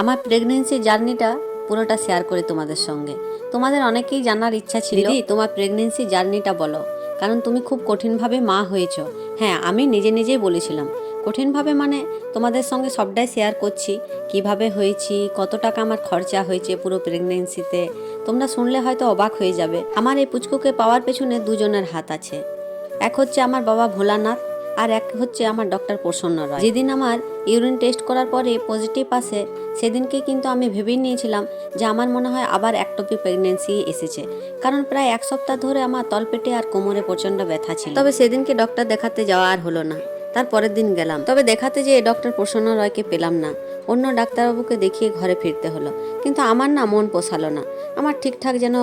আমার প্রেগনেন্সি জার্নিটা পুরোটা শেয়ার করি তোমাদের সঙ্গে। তোমাদের অনেকেই জানার ইচ্ছা ছিল, দিদি তোমার প্রেগনেন্সি জার্নিটা বলো, কারণ তুমি খুব কঠিনভাবে মা হয়েছো। হ্যাঁ, আমি নিজে নিজেই বলেছিলাম কঠিনভাবে, মানে তোমাদের সঙ্গে সবটাই শেয়ার করছি, কিভাবে হয়েছি, কত টাকা আমার খরচা হয়েছে পুরো প্রেগনেন্সিতে। তোমরা শুনলে হয়তো অবাক হয়ে যাবে। আমার এই পুচকুকে পাওয়ার পেছনে দুজনের হাত আছে। এক হচ্ছে আমার বাবা ভোলানাথ, আর এক হচ্ছে আমার ডক্টর প্রসন্ন রায়। যেদিন আমার ইউরিন টেস্ট করার পরে পজিটিভ আসে, সেদিনকে কিন্তু আমি ভেবেই নিয়েছিলাম যে আমার মনে হয় আবার একটোপি প্রেগনেন্সি এসেছে, কারণ প্রায় এক সপ্তাহ ধরে আমার তলপেটে আর কোমরে প্রচণ্ড ব্যথা ছিল। তবে সেদিনকে ডক্টর দেখাতে যাওয়া আর হলো না। তার পরের দিন গেলাম, তবে দেখাতে যেয়ে ডক্টর প্রসন্ন রায়কে পেলাম না। অন্য ডাক্তারবাবুকে দেখিয়ে ঘরে ফিরতে হলো। কিন্তু আমার না মন পোষালো না, আমার ঠিকঠাক যেন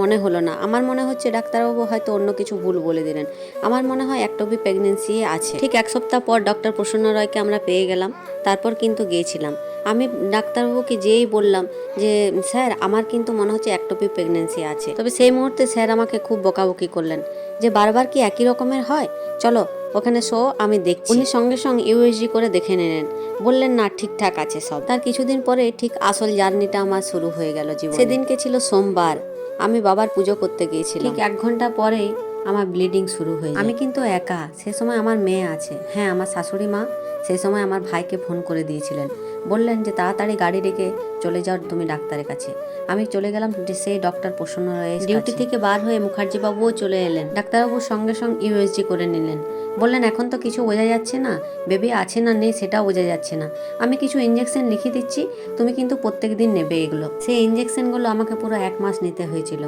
মনে হলো না। আমার মনে হচ্ছে ডাক্তারবাবু হয়তো অন্য কিছু ভুল বলে দিলেন। আমার মনে হয় একটোপি প্রেগনেন্সি আছে। ঠিক এক সপ্তাহ পর ডক্টর প্রসন্ন রায়কে আমরা পেয়ে গেলাম। তারপর কিন্তু গিয়েছিলাম, আমি ডাক্তারবাবুকে যেই বললাম যে স্যার আমার কিন্তু মনে হচ্ছে একটোপি প্রেগনেন্সি আছে। তবে সেই মুহূর্তে স্যার আমাকে খুব বকাবকি করলেন যে বারবার কি একই রকমের হয়, চলো ওখানে শো, আমি দেখছি। উনি সঙ্গে সঙ্গে ইউএসজি করে দেখে নিলেন, বললেন না ঠিকঠাক আছে সব। তার কিছুদিন পরে ঠিক আসল জার্নিটা আমার শুরু হয়ে গেল জীবনে। সেদিনকে ছিল সোমবার, আমি বাবার পুজো করতে গিয়েছিলাম। ঠিক 1 ঘন্টা পরেই আমার ব্লিডিং শুরু হয়ে যায়। আমি কিন্তু একা, সে সময় আমার মেয়ে আছে। হ্যাঁ, আমার শাশুড়ি মা সেই সময় আমার ভাইকে ফোন করে দিয়েছিলেন, বললেন যে তাড়াতাড়ি গাড়ি রেখে চলে যাও তুমি ডাক্তারের কাছে। আমি চলে গেলাম সেই ডক্টর প্রসন্ন রায়ের ডিউটি থেকে বার হয়ে মুখার্জি বাবুও চলে এলেন। ডাক্তারবাবু সঙ্গে সঙ্গে ইউএসজি করে নিলেন, বললেন এখন তো কিছু বোঝা যাচ্ছে না, বেবি আছে না নেই সেটাও বোঝা যাচ্ছে না, আমি কিছু ইঞ্জেকশন লিখে দিচ্ছি, তুমি কিন্তু প্রত্যেক দিন নেবে এগুলো। সেই ইঞ্জেকশনগুলো আমাকে পুরো 1 মাস নিতে হয়েছিল।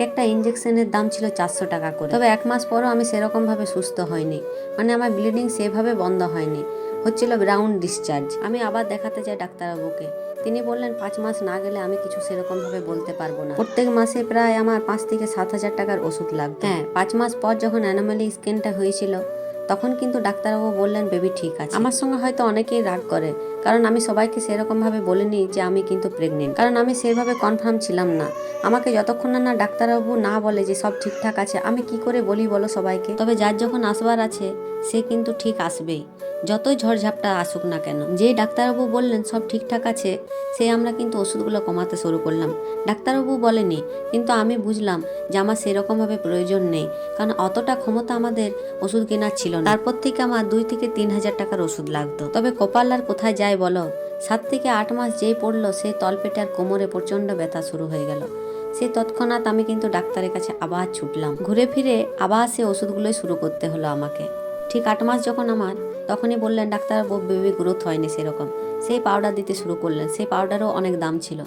একটা ইঞ্জেকশনের দাম ছিল 400 টাকা করে। তবে 1 মাস পরও আমি সেরকমভাবে সুস্থ হয়নি, আমার ব্লিডিং সেভাবে বন্ধ হয়নি, হচ্ছিল রাউন্ড ডিসচার্জ। আমি আবার দেখাতে যাই ডাক্তারবাবুকে, তিনি বললেন 5 মাস না গেলে আমি কিছু সেরকমভাবে বলতে পারবো না। প্রত্যেক মাসে প্রায় আমার 5 থেকে 7,000 টাকার ওষুধ লাগতো। হ্যাঁ, 5 মাস পর যখন অ্যানোমালি স্ক্যানটা হয়েছিল, তখন কিন্তু ডাক্তারবাবু বললেন বেবি ঠিক আছে। আমার সঙ্গে হয়তো অনেকেই রাগ করে, কারণ আমি সবাইকে সেরকমভাবে বলিনি যে আমি কিন্তু প্রেগনেন্ট, কারণ আমি সেভাবে কনফার্ম ছিলাম না। আমাকে যতক্ষণ না ডাক্তারবাবু না বলে যে সব ঠিকঠাক আছে, আমি কি করে বলি বলো সবাইকে। তবে যার যখন আসবার আছে সে কিন্তু ঠিক আসবেই, যতই ঝড়ঝাপটা আসুক না কেন। যে ডাক্তারবাবু বললেন সব ঠিকঠাক আছে, সে আমরা কিন্তু ওষুধগুলো কমাতে শুরু করলাম। ডাক্তারবাবু বলেনি, কিন্তু আমি বুঝলাম যে আমার সেরকমভাবে প্রয়োজন নেই, কারণ অতটা ক্ষমতা আমাদের ওষুধ কেনার ছিল না। তারপর থেকে আমার 2 থেকে 3,000 টাকার ওষুধ লাগতো। তবে কপাল আর কোথায় যায় বলো, 7 থেকে 8 মাস যেই পড়লো, সেই তলপেটে আর কোমরে প্রচণ্ড ব্যথা শুরু হয়ে গেল। সে তৎক্ষণাৎ আমি কিন্তু ডাক্তারের কাছে আবার ছুটলাম, ঘুরে ফিরে আবার সে ওষুধগুলোই শুরু করতে হলো আমাকে। ঠিক 8 মাস যখন আমার, তখনই বললেন ডাক্তারবাবু বেবি গ্রোথ হয়নি সেরকম। সেই পাউডার দিতে শুরু করলেন, সেই পাউডারও অনেক দাম ছিল।